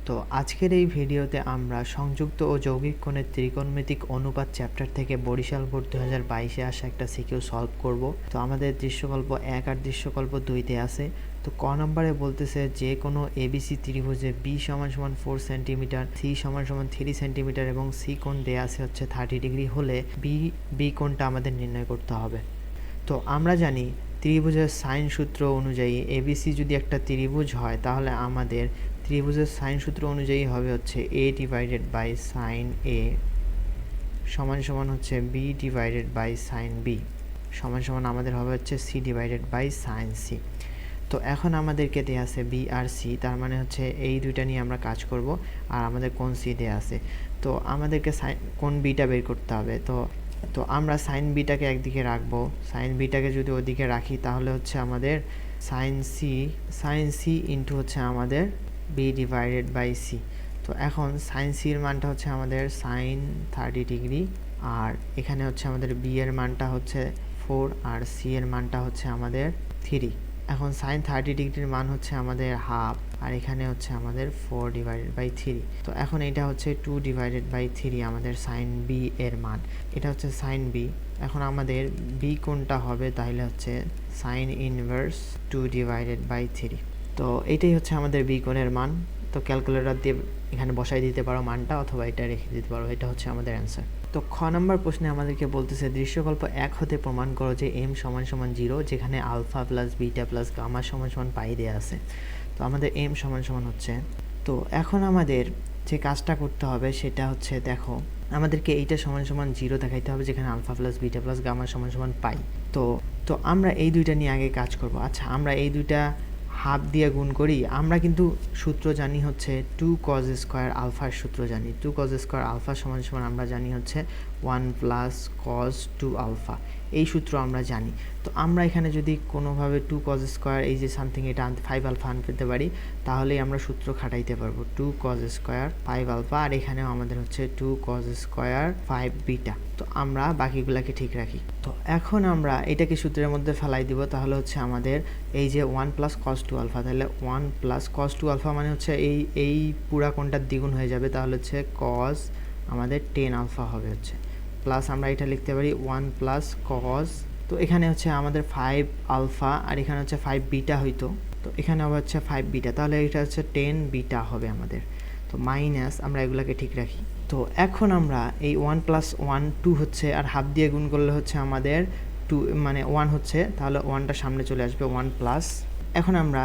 তো আজকের এই ভিডিওতে আমরা সংযুক্ত ও যৌগিক কোণের ত্রিকোণমিতিক অনুপাত চ্যাপ্টার থেকে বরিশাল বোর্ড 2022-এ আসা একটা সিকিউ সলভ করব। তো আমাদের দৃশ্যকল্প 1 আর দৃশ্যকল্প 2-তে আছে। তো ক নম্বরে বলতেছে যে কোনো এবিসি ত্রিভুজে বি সমান সমান 4 সেন্টিমিটার, সি সমান সমান 3 সেন্টিমিটার এবং সি কোণ দেয়া আছে হচ্ছে 30 ডিগ্রি হলে বি কোণটা আমাদের নির্ণয় করতে হবে। তো আমরা জানি ত্রিভুজের সাইন সূত্র অনুযায়ী এবিসি যদি একটা ত্রিভুজ হয় তাহলে আমাদের ত্রিভুজের সাইন সূত্র অনুযায়ী হবে হচ্ছে a divided by sine a সমান সমান হচ্ছে b divided by sine b সমান সমান আমাদের হবে হচ্ছে c divided by sine c। তো এখন আমাদেরকে দেয়া আছে b আর c, তার মানে হচ্ছে এই দুইটা নিয়ে আমরা কাজ করব আর আমাদের কোণ c দেয়া আছে। তো আমাদেরকে কোণ বিটা বের করতে হবে। তো আমরা সাইন বিটাকে একদিকে রাখবো, সাইন বিটাকে যদি ওদিকে রাখি তাহলে হচ্ছে আমাদের সাইন সি ইন্টু হচ্ছে আমাদের বি ডিভাইডেড বাই সি। তো এখন সাইন সির মানটা হচ্ছে আমাদের সাইন 30 ডিগ্রি, আর এখানে হচ্ছে আমাদের বি এর মানটা হচ্ছে 4 আর সি এর মানটা হচ্ছে আমাদের 3। এখন সাইন 30 ডিগ্রির মান হচ্ছে আমাদের হাফ আর এখানে হচ্ছে আমাদের 4 ডিভাইডেড বাই 3। তো এখন এটা হচ্ছে 2 ডিভাইডেড বাই 3 আমাদের সাইন বি এর মান, এটা হচ্ছে সাইন বি। এখন আমাদের বি কোণটা হবে তাহলে হচ্ছে সাইন ইনভার্স 2 ডিভাইডেড বাই 3। তো এটাই হচ্ছে আমাদের বি কোণের মান। তো ক্যালকুলেটর দিয়ে এখানে বসাই দিতে পারো মানটা, অথবা এটা রেখে দিতে পারো, এটা হচ্ছে আমাদের অ্যান্সার। তো খ নম্বর প্রশ্নে আমাদেরকে বলতেছে দৃশ্যকল্প 1 হতে প্রমাণ করো যে এম সমান সমান 0 যেখানে alpha plus beta plus gamma সমান সমান পাই দেওয়া আছে। তো আমাদের এম সমান সমান হচ্ছে, তো এখন আমাদের যে কাজটা করতে হবে সেটা হচ্ছে, দেখো আমাদেরকে এইটা সমান সমান 0 দেখাইতে হবে যেখানে alpha plus beta plus gamma সমান সমান পাই। তো আমরা এই দুইটা নিয়ে আগে কাজ করব। আচ্ছা, আমরা এই দুইটা হাফ দিয়ে গুণ করি। আমরা কিন্তু সূত্র জানি হচ্ছে 2 cos স্কোয়ার আলফার সূত্র জানি। 2 cos স্কোয়ার আলফা সমান সমান আমরা জানি হচ্ছে 1 প্লাস cos 2 আলফা, এই সূত্র আমরা জানি। তো আমরা এখানে যদি কোনোভাবে 2 cos স্কোয়ার এই যে সামথিং এটা 5 আলফা আনতে পারি তাহলেই আমরা সূত্র খাটাইতে পারবো। 2 cos স্কোয়ার 5 আলফা, আর এখানেও আমাদের হচ্ছে 2 cos স্কোয়ার 5 বিটা। তো আমরা বাকিগুলোকে ঠিক রাখি। তো এখন আমরা এটাকে সূত্রের মধ্যে ফেলাই দিব, তাহলে হচ্ছে আমাদের এই যে 1 প্লাস cos 2 আলফা, তাহলে 1 প্লাস cos 2 আলফা মানে হচ্ছে এই পুরা কোণটার দ্বিগুণ হয়ে যাবে, তাহলে হচ্ছে cos আমাদের 10 আলফা হবে হচ্ছে, প্লাস আমরা এটা লিখতে পারি 1 প্লাস cos, তো এখানে হচ্ছে আমাদের 5 আলফা আর এখানে হচ্ছে 5 বিটা হইতো, তো এখানে আবার হচ্ছে 5 বিটা, তাহলে এটা হচ্ছে 10 বিটা হবে আমাদের। তো মাইনাস আমরা এগুলাকে ঠিক রাখি। তো এখন আমরা এই 1 প্লাস 1 2 হচ্ছে, আর হাফ দিয়ে গুণ করলে হচ্ছে আমাদের 2 মানে 1 হচ্ছে, তাহলে 1টা সামনে চলে আসবে 1 প্লাস। এখন আমরা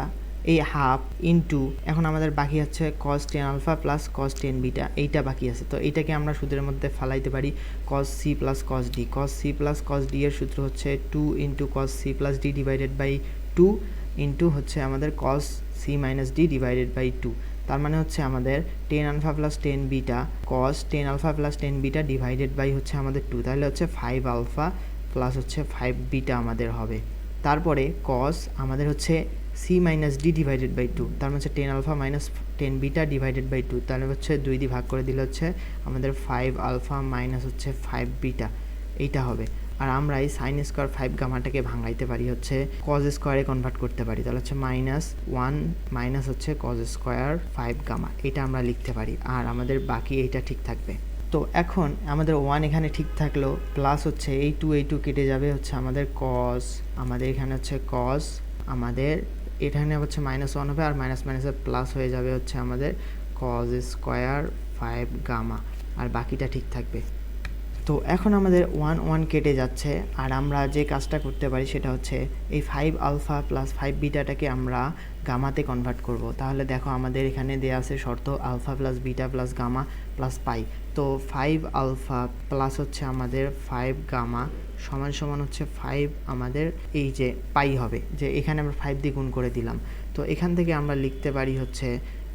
এই হাফ ইনটু, এখন আমাদের বাকি হচ্ছে cos 10 alpha plus cos 10 beta, এইটা বাকি আছে। তো এইটাকে আমরা সূত্রের মধ্যে ফালাইতে পারি cos c plus cos d। cos c plus cos d এর সূত্র হচ্ছে 2 into cos c plus d divided by 2 into হচ্ছে আমাদের cos c minus d divided by 2। তার মানে হচ্ছে আমাদের 10 alpha plus 10 beta cos 10 alpha plus 10 beta divided by হচ্ছে আমাদের 2, তাহলে হচ্ছে 5 আলফা প্লাস হচ্ছে 5 বিটা আমাদের হবে। তারপরে cos আমাদের হচ্ছে c minus d divided by 2, তার মানে হচ্ছে 10 alpha minus 10 beta divided by 2, তাহলে হচ্ছে 2 দিয়ে ভাগ করে দিলে হচ্ছে আমাদের 5 আলফা মাইনাস হচ্ছে 5 বিটা, এইটা হবে। আর আমরা এই সাইন স্কোয়ার 5 গামাটাকে ভাঙাইতে পারি হচ্ছে cos স্কোয়ারে কনভার্ট করতে পারি, তাহলে হচ্ছে মাইনাস 1 মাইনাস হচ্ছে cos স্কোয়ার 5 গামা, এটা আমরা লিখতে পারি। আর আমাদের বাকি এইটা ঠিক থাকবে। তো এখন আমাদের 1 এখানে ঠিক থাকলো, প্লাস হচ্ছে এই 2 কেটে যাবে, হচ্ছে আমাদের cos, আমাদের এখানে হচ্ছে cos, আমাদের এখানে হচ্ছে -1 হবে, আর মাইনাস মাইনাসের প্লাস হয়ে যাবে হচ্ছে আমাদের cos স্কোয়ার 5 গামা, আর বাকিটা ঠিক থাকবে। তো এখন আমাদের 1 1 কেটে যাচ্ছে, আর আমরা যে কাজটা করতে পারি সেটা হচ্ছে এই 5 আলফা প্লাস 5 বিটাটাকে আমরা গামাতে কনভার্ট করব। তাহলে দেখো আমাদের এখানে দেয়া আছে শর্ত alpha plus beta plus gamma plus pi. তো 5 আলফা প্লাস হচ্ছে আমাদের 5 গামা সমান সমান হচ্ছে 5 আমাদের এই যে পাই হবে, যে এখানে আমরা 5 দিয়ে গুণ করে দিলাম। তো এখান থেকে আমরা লিখতে পারি হচ্ছে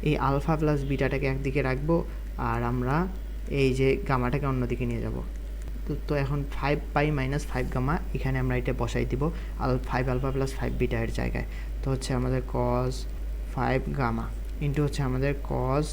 এই আলফা প্লাস বিটাটাকে একদিকে রাখবো, আর আমরা এই যে গামাটাকে অন্যদিকে নিয়ে যাব। তো এখন 5 পাই মাইনাস 5 গামা, এখানে আমরা এটা বসাই দিব 5 আলফা প্লাস 5 বিটা এর জায়গায়। তো হচ্ছে আমাদের cos 5 গামা ইন্টু হচ্ছে আমাদের cos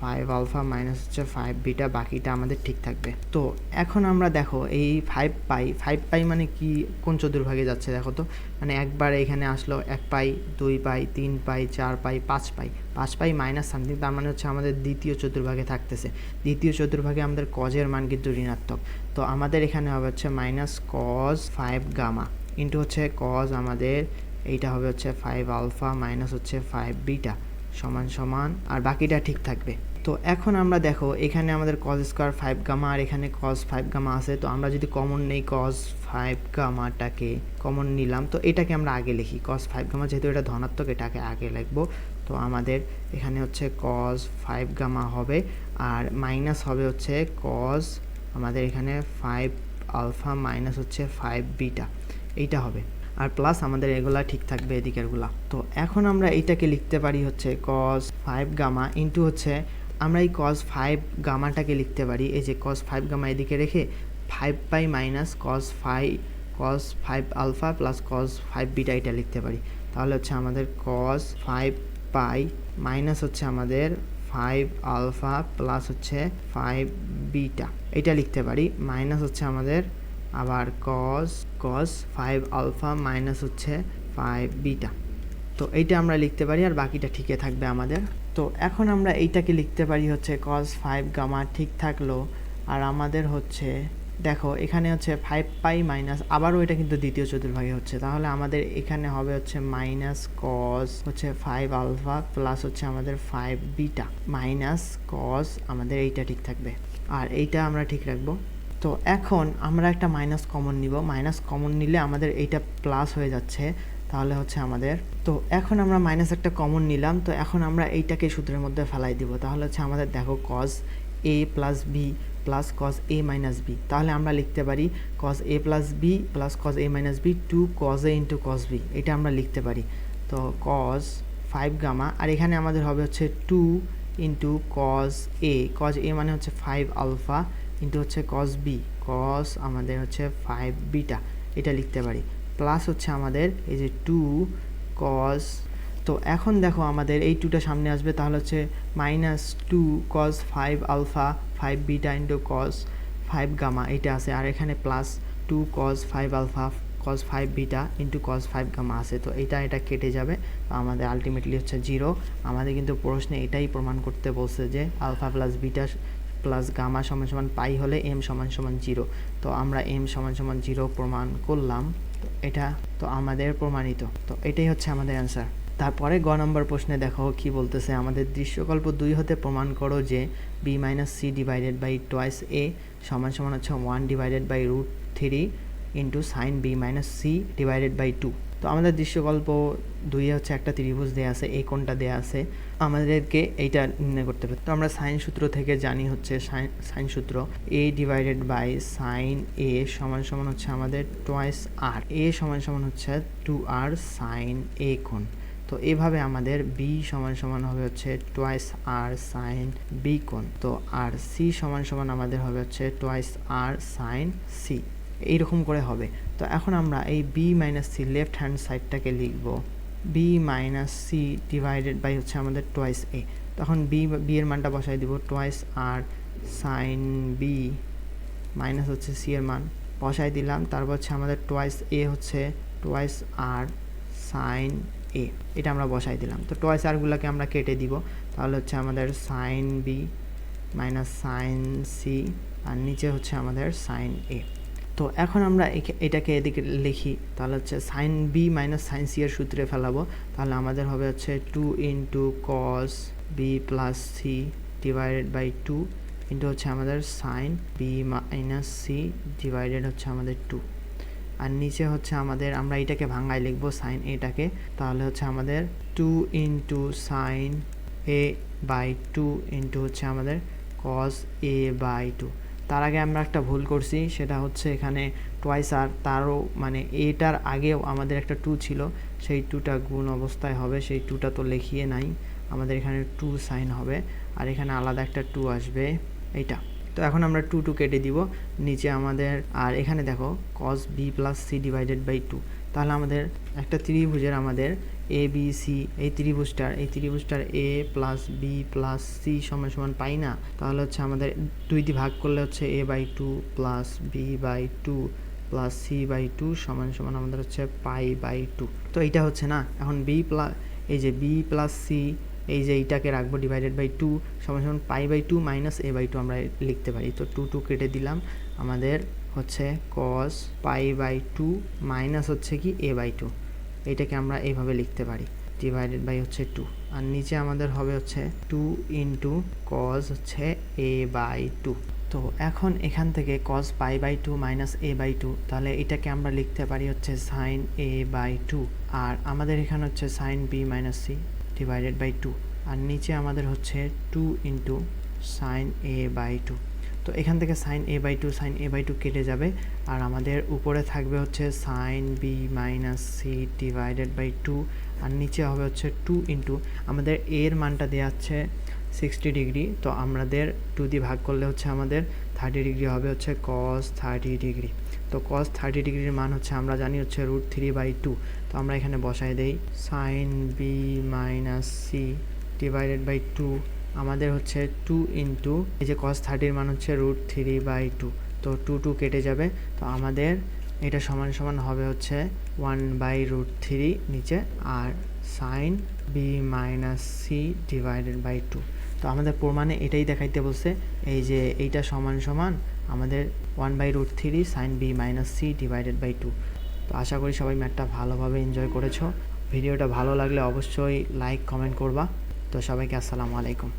5 আলফা মাইনাস হচ্ছে 5 বিটা, বাকিটা আমাদের ঠিক থাকবে। তো এখন আমরা দেখো এই 5 পাই মানে কি, কোন চতুর্ভাগে যাচ্ছে দেখো তো, মানে একবার এখানে আসলো 1 পাই, 2 পাই, 3 পাই, 4 পাই, 5 পাই মাইনাস সামথিং, তার মানে হচ্ছে আমাদের দ্বিতীয় চতুর্ভাগে থাকতেছে। দ্বিতীয় চতুর্ভাগে আমাদের কজের মান কিন্তু ঋণাত্মক, তো আমাদের এখানে হবে হচ্ছে মাইনাস কজ 5 গামা ইন্টু হচ্ছে কজ আমাদের এইটা হবে হচ্ছে 5 আলফা মাইনাস হচ্ছে 5 বিটা সমান সমান, আর বাকিটা ঠিক থাকবে। তো এখন আমরা দেখো এখানে আমাদের কজ স্কোয়ার 5 গামা আর এখানে কজ 5 গামা আছে, তো আমরা যদি কমন নেই কজ 5 গামাটাকে কমন নিলাম, তো এটাকে আমরা আগে লিখি, কজ 5 গামা যেহেতু এটা ধনাত্মক এটাকে আগে লিখবো। তো আমাদের এখানে হচ্ছে কজ 5 গামা হবে আর মাইনাস হবে হচ্ছে কজ আমাদের এখানে 5 আলফা মাইনাস হচ্ছে 5 বিটা, এইটা হবে, আর প্লাস আমাদের এগুলা ঠিক থাকবে এদিকেরগুলা। তো এখন আমরা এইটাকে লিখতে পারি হচ্ছে কজ 5 গামা ইন্টু হচ্ছে আমরা এই কজ 5 গামাটাকে লিখতে পারি, এই যে কজ 5 গামা এদিকে রেখে 5 pi minus cos 5 alpha plus cos 5 beta এটা লিখতে পারি। তাহলে হচ্ছে আমাদের কজ 5 পাই মাইনাস হচ্ছে আমাদের 5 আলফা প্লাস হচ্ছে 5 বিটা এটা লিখতে পারি, মাইনাস হচ্ছে আমাদের আবার কজ 5 আলফা মাইনাস হচ্ছে 5 বিটা, তো এইটা আমরা লিখতে পারি আর বাকিটা ঠিকই থাকবে আমাদের। তো এখন আমরা এইটাকে লিখতে পারি হচ্ছে কজ 5 গামা ঠিক থাকলো, আর আমাদের হচ্ছে দেখো এখানে হচ্ছে 5 পাই মাইনাস আবারও এটা কিন্তু দ্বিতীয় চতুর্ভাগে হচ্ছে, তাহলে আমাদের এখানে হবে হচ্ছে মাইনাস কজ হচ্ছে 5 আলফা প্লাস হচ্ছে আমাদের 5 বিটা মাইনাস কজ আমাদের এইটা ঠিক থাকবে আর এইটা আমরা ঠিক রাখবো। তো এখন আমরা একটা মাইনাস কমন নিব, মাইনাস কমন নিলে আমাদের এইটা প্লাস হয়ে যাচ্ছে, তাহলে হচ্ছে আমাদের, তো এখন আমরা মাইনাস একটা কমন নিলাম, তো এখন আমরা এইটাকে সূত্রের মধ্যে ফেলাই দিব, তাহলে হচ্ছে আমাদের দেখো cos A plus B plus cos A minus B, তাহলে আমরা লিখতে পারি cos A plus B plus cos A minus B two cos A into cos B, এটা আমরা লিখতে পারি। তো কজ 5 গামা আর এখানে আমাদের হবে হচ্ছে 2 ইন্টু কজ এ মানে হচ্ছে 5 আলফা ইন্টু হচ্ছে কজ বি কজ আমাদের হচ্ছে 5 বিটা এটা লিখতে পারি, প্লাস হচ্ছে আমাদের এই যে 2 কজ, তো এখন দেখো আমাদের এই 2টা সামনে আসবে, তাহলে হচ্ছে minus 2 cos 5 alpha 5 beta into cos 5 gamma এটা আছে, আর এখানে plus 2 cos 5 alpha cos 5 beta into cos 5 gamma আছে, তো এটা কেটে যাবে, তো আমাদের আলটিমেটলি হচ্ছে 0। আমাদের কিন্তু প্রশ্নে এটাই প্রমাণ করতে বলছে যে alpha plus beta plus gamma সমান সমান পাই হলে এম সমান সমান 0, তো আমরা এম সমান সমান 0 প্রমাণ করলাম, তো এটা তো আমাদের প্রমাণিত, তো এটাই হচ্ছে আমাদের অ্যান্সার। তারপরে গ নম্বর প্রশ্নে দেখো কি বলতেছে, আমাদের দৃশ্যকল্প 2 হতে প্রমাণ করো যে B minus C divided by twice A সমান সমান হচ্ছে 1 divided by √3 into sine B minus C divided by 2। তো আমাদের দৃশ্যকল্প 2 হচ্ছে একটা ত্রিভুজ দেয়া আছে, এই কোণটা দেয়া আছে, আমাদেরকে এইটা নির্ণয় করতে হবে। তো আমরা সাইন সূত্র থেকে জানি হচ্ছে সাইন সূত্র এ ডিভাইডেড বাই সাইন এ সমান সমান হচ্ছে আমাদের টোয়াইস আর, এ সমান সমান হচ্ছে 2r সাইন এ কোণ। তো এভাবে আমাদের বি সমান সমান হবে হচ্ছে টোয়াইস আর সাইন বি কোণ, তো আর সি সমান সমান আমাদের হবে হচ্ছে টোয়াইস আর সাইন সি, এইরকম করে হবে। তো এখন আমরা এই B minus C left hand সাইডটাকে লিখব B minus C divided by হচ্ছে আমাদের টোয়াইস এ, তখন বি এর মানটা বসাই দিব টোয়াইস আর সাইন বি মাইনাস হচ্ছে সি এর মান বসাই দিলাম, তারপর হচ্ছে আমাদের টোয়াইস এ হচ্ছে টোয়াইস আর সাইন এ, এটা আমরা বসাই দিলাম। তো টোয়াইস আরগুলোকে আমরা কেটে দিব, তাহলে হচ্ছে আমাদের sine B minus sine C আর নিচে হচ্ছে আমাদের সাইন এ। তো এখন আমরা এটাকে এদিকে লিখি, তাহলে হচ্ছে sine B minus sine C এর সূত্রে ফেলাবো, তাহলে আমাদের হবে হচ্ছে 2 into cos B plus C divided by 2 into হচ্ছে আমাদের sine B minus C divided by আমাদের 2, আর নিচে হচ্ছে আমাদের আমরা এটাকে ভাঙায় লিখবো সাইন এটাকে, তাহলে হচ্ছে আমাদের 2 into sine A by 2 into হচ্ছে আমাদের কস এ বাই 2। তার আগে আমরা একটা ভুল করছি, সেটা হচ্ছে এখানে টোয়াইস আর তারও মানে এটার আগেও আমাদের একটা 2 ছিল, সেই 2টা গুণ অবস্থায় হবে, সেই 2টা তো লিখিয়ে নাই, আমাদের এখানে 2 সাইন হবে আর এখানে আলাদা একটা 2 আসবে এইটা। তো এখন আমরা 2 কেটে দিব নিচে আমাদের, আর এখানে দেখো cos b plus C divided by 2, তাহলে আমাদের একটা ত্রিভুজের আমাদের এ বি সি এই ত্রিভুজটার এ প্লাস বি প্লাস সি সমান সমান পাই না, তাহলে হচ্ছে আমাদের 2 দিয়ে ভাগ করলে হচ্ছে a/2 plus b/2 plus c/2 সমান সমান আমাদের হচ্ছে π/2। তো এইটা হচ্ছে না, এখন এই যে b প্লাস সি এই যে এইটাকে রাখবো ডিভাইডেড বাই 2 সমান সমান π/2 মাইনাস a/2 আমরা লিখতে পারি। তো 2 কেটে দিলাম, আমাদের হচ্ছে cos π/2 মাইনাস হচ্ছে কি a/2, এইটাকে আমরা এইভাবে লিখতে পারি ডিভাইডেড বাই হচ্ছে 2, আর নিচে আমাদের হবে হচ্ছে 2 ইন্টু cos হচ্ছে a/2। তো এখন এখান থেকে cos π/2 মাইনাস a/2, তাহলে এটাকে আমরা লিখতে পারি হচ্ছে sin a/2, আর আমাদের এখানে হচ্ছে sin b minus c divided by 2, আর নিচে আমাদের হচ্ছে 2 ইন্টু sin a/2। তো এখান থেকে sin a/2 কেটে যাবে, আর আমাদের উপরে থাকবে হচ্ছে sin b minus c divided by 2, আর নিচে হবে হচ্ছে 2 ইন্টু আমাদের এর মানটা দেওয়া আছে 60 ডিগ্রি, তো আমাদের 2 দিয়ে ভাগ করলে হচ্ছে আমাদের 30 ডিগ্রি হবে হচ্ছে cos 30 ডিগ্রি। তো cos 30 ডিগ্রির মান হচ্ছে আমরা জানি হচ্ছে √3/2, তো আমরা এখানে বসাই দেই sin b minus c divided by 2, আমাদের হচ্ছে 2 ইন্টু এই যে cos 30 মান হচ্ছে √3/2, তো 2 কেটে যাবে, তো আমাদের এটা সমান সমান হবে হচ্ছে 1/√3 নিচে, আর sin b minus c divided by 2। তো আমাদের প্রমাণে এটাই দেখাইতে বলছে, এই যে এইটা সমান সমান আমাদের 1/√3 sin b minus c divided by 2। তো আশা করি সবাই ম্যাথটা ভালোভাবে এনজয় করেছো। ভিডিওটা ভালো লাগলে অবশ্যই লাইক কমেন্ট করবা। তো সবাইকে আসসালামু আলাইকুম।